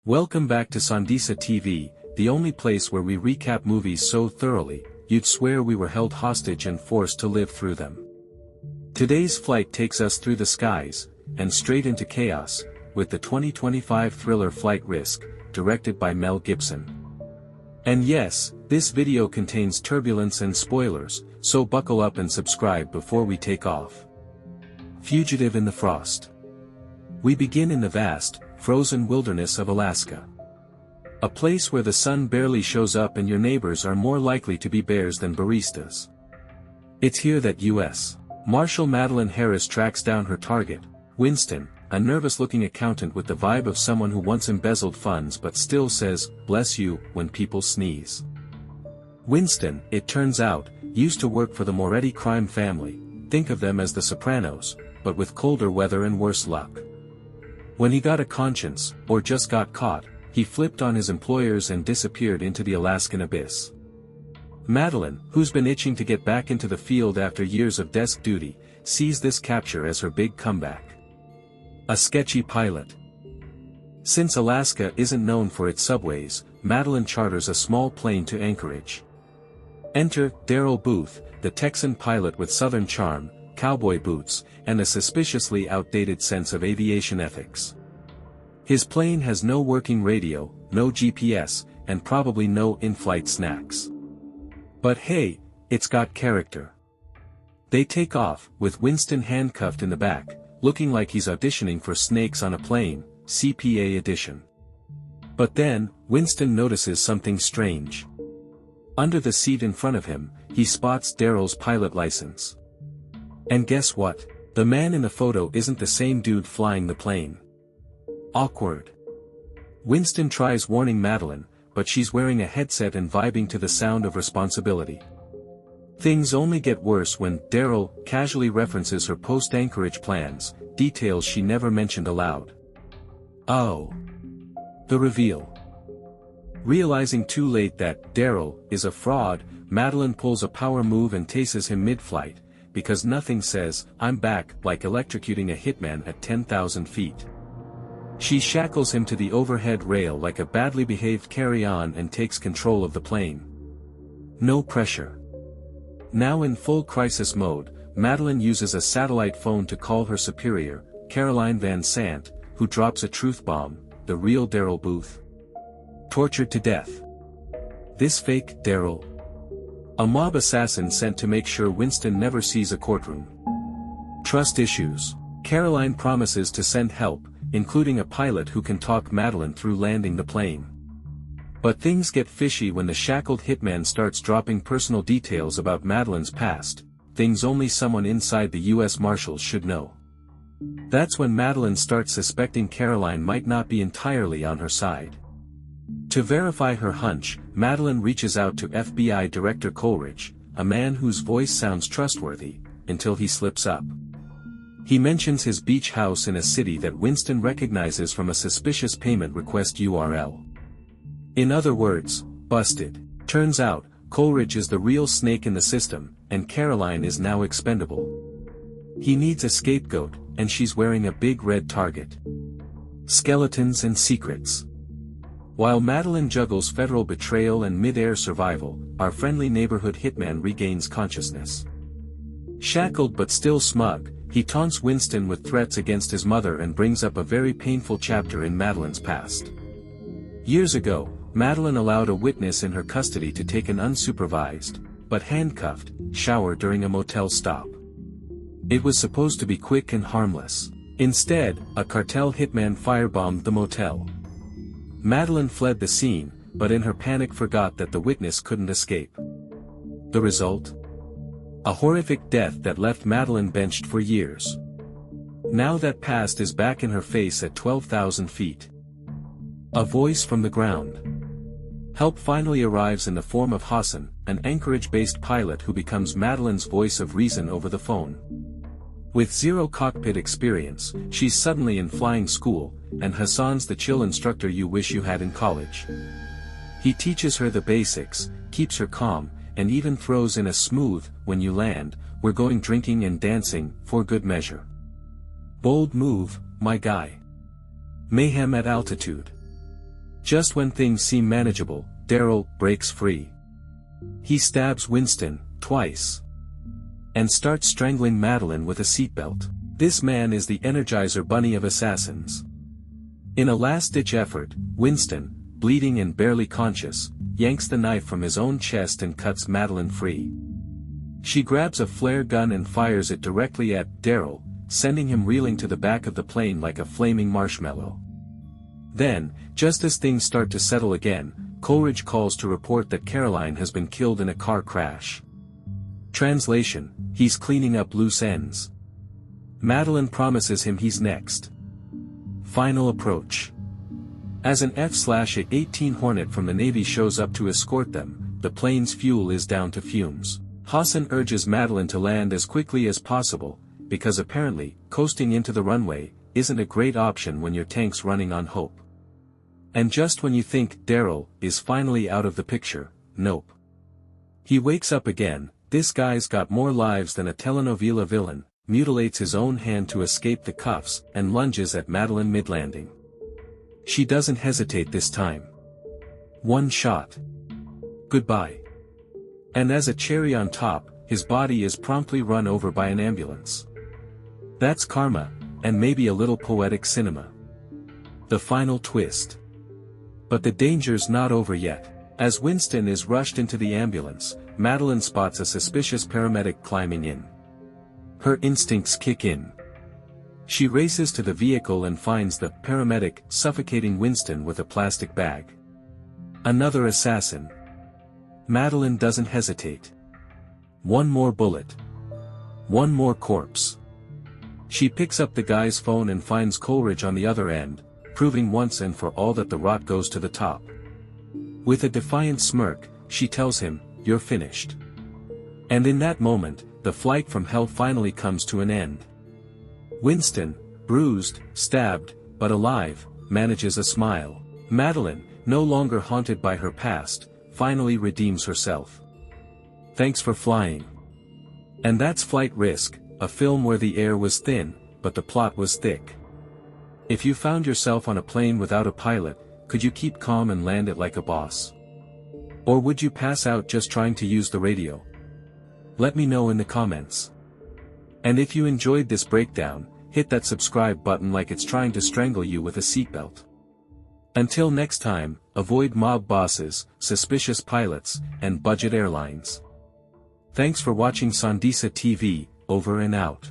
Welcome back to Sandisa TV, the only place where we recap movies so thoroughly, you'd swear we were held hostage and forced to live through them. Today's flight takes us through the skies, and straight into chaos, with the 2025 thriller Flight Risk, directed by Mel Gibson. And yes, this video contains turbulence and spoilers, so buckle up and subscribe before we take off. Fugitive in the Frost. We begin in the vast, frozen wilderness of Alaska. A place where the sun barely shows up and your neighbors are more likely to be bears than baristas. It's here that U.S. Marshal Madeline Harris tracks down her target, Winston, a nervous-looking accountant with the vibe of someone who once embezzled funds but still says, "Bless you," when people sneeze. Winston, it turns out, used to work for the Moretti crime family, think of them as the Sopranos, but with colder weather and worse luck. When he got a conscience, or just got caught, he flipped on his employers and disappeared into the Alaskan abyss. Madeline, who's been itching to get back into the field after years of desk duty, sees this capture as her big comeback. A sketchy pilot. Since Alaska isn't known for its subways, Madeline charters a small plane to Anchorage. Enter Daryl Booth, the Texan pilot with southern charm, cowboy boots, and a suspiciously outdated sense of aviation ethics. His plane has no working radio, no GPS, and probably no in-flight snacks. But hey, it's got character. They take off, with Winston handcuffed in the back, looking like he's auditioning for Snakes on a Plane, CPA edition. But then, Winston notices something strange. Under the seat in front of him, he spots Daryl's pilot license. And guess what? The man in the photo isn't the same dude flying the plane. Awkward. Winston tries warning Madeline, but she's wearing a headset and vibing to the sound of responsibility. Things only get worse when Daryl casually references her post-Anchorage plans, details she never mentioned aloud. Oh. The reveal. Realizing too late that Daryl is a fraud, Madeline pulls a power move and tases him mid-flight, because nothing says, "I'm back," like electrocuting a hitman at 10,000 feet. She shackles him to the overhead rail like a badly behaved carry-on and takes control of the plane. No pressure. Now in full crisis mode, Madeline uses a satellite phone to call her superior, Caroline Van Sant, who drops a truth bomb, the real Daryl Booth. Tortured to death. This fake Daryl. A mob assassin sent to make sure Winston never sees a courtroom. Trust issues. Caroline promises to send help, including a pilot who can talk Madeline through landing the plane. But things get fishy when the shackled hitman starts dropping personal details about Madeline's past, things only someone inside the U.S. Marshals should know. That's when Madeline starts suspecting Caroline might not be entirely on her side. To verify her hunch, Madeline reaches out to FBI Director Coleridge, a man whose voice sounds trustworthy, until he slips up. He mentions his beach house in a city that Winston recognizes from a suspicious payment request URL. In other words, busted. Turns out, Coleridge is the real snake in the system, and Caroline is now expendable. He needs a scapegoat, and she's wearing a big red target. Skeletons and secrets. While Madeline juggles federal betrayal and mid-air survival, our friendly neighborhood hitman regains consciousness. Shackled but still smug, he taunts Winston with threats against his mother and brings up a very painful chapter in Madeline's past. Years ago, Madeline allowed a witness in her custody to take an unsupervised, but handcuffed, shower during a motel stop. It was supposed to be quick and harmless. Instead, a cartel hitman firebombed the motel. Madeline fled the scene, but in her panic forgot that the witness couldn't escape. The result? A horrific death that left Madeline benched for years. Now that past is back in her face at 12,000 feet. A voice from the ground. Help finally arrives in the form of Hassan, an Anchorage-based pilot who becomes Madeline's voice of reason over the phone. With zero cockpit experience, she's suddenly in flying school, and Hassan's the chill instructor you wish you had in college. He teaches her the basics, keeps her calm, and even throws in a smooth, "When you land, we're going drinking and dancing, for good measure." Bold move, my guy. Mayhem at altitude. Just when things seem manageable, Daryl breaks free. He stabs Winston, twice. And starts strangling Madeline with a seatbelt. This man is the Energizer Bunny of assassins. In a last-ditch effort, Winston, bleeding and barely conscious, yanks the knife from his own chest and cuts Madeline free. She grabs a flare gun and fires it directly at Daryl, sending him reeling to the back of the plane like a flaming marshmallow. Then, just as things start to settle again, Coleridge calls to report that Caroline has been killed in a car crash. Translation: he's cleaning up loose ends. Madeline promises him he's next. Final approach. As an F/A-18 Hornet from the Navy shows up to escort them, the plane's fuel is down to fumes. Hassan urges Madeline to land as quickly as possible, because apparently, coasting into the runway isn't a great option when your tank's running on hope. And just when you think Daryl is finally out of the picture, nope. He wakes up again. This guy's got more lives than a telenovela villain, mutilates his own hand to escape the cuffs, and lunges at Madeline mid-landing. She doesn't hesitate this time. One shot. Goodbye. And as a cherry on top, his body is promptly run over by an ambulance. That's karma, and maybe a little poetic cinema. The final twist. But the danger's not over yet. As Winston is rushed into the ambulance, Madeline spots a suspicious paramedic climbing in. Her instincts kick in. She races to the vehicle and finds the paramedic suffocating Winston with a plastic bag. Another assassin. Madeline doesn't hesitate. One more bullet. One more corpse. She picks up the guy's phone and finds Coleridge on the other end, proving once and for all that the rot goes to the top. With a defiant smirk, she tells him, "You're finished." And in that moment, the flight from hell finally comes to an end. Winston, bruised, stabbed, but alive, manages a smile. Madeline, no longer haunted by her past, finally redeems herself. Thanks for flying. And that's Flight Risk, a film where the air was thin, but the plot was thick. If you found yourself on a plane without a pilot, could you keep calm and land it like a boss? Or would you pass out just trying to use the radio? Let me know in the comments. And if you enjoyed this breakdown, hit that subscribe button like it's trying to strangle you with a seatbelt. Until next time, avoid mob bosses, suspicious pilots, and budget airlines. Thanks for watching Sondisa TV, over and out.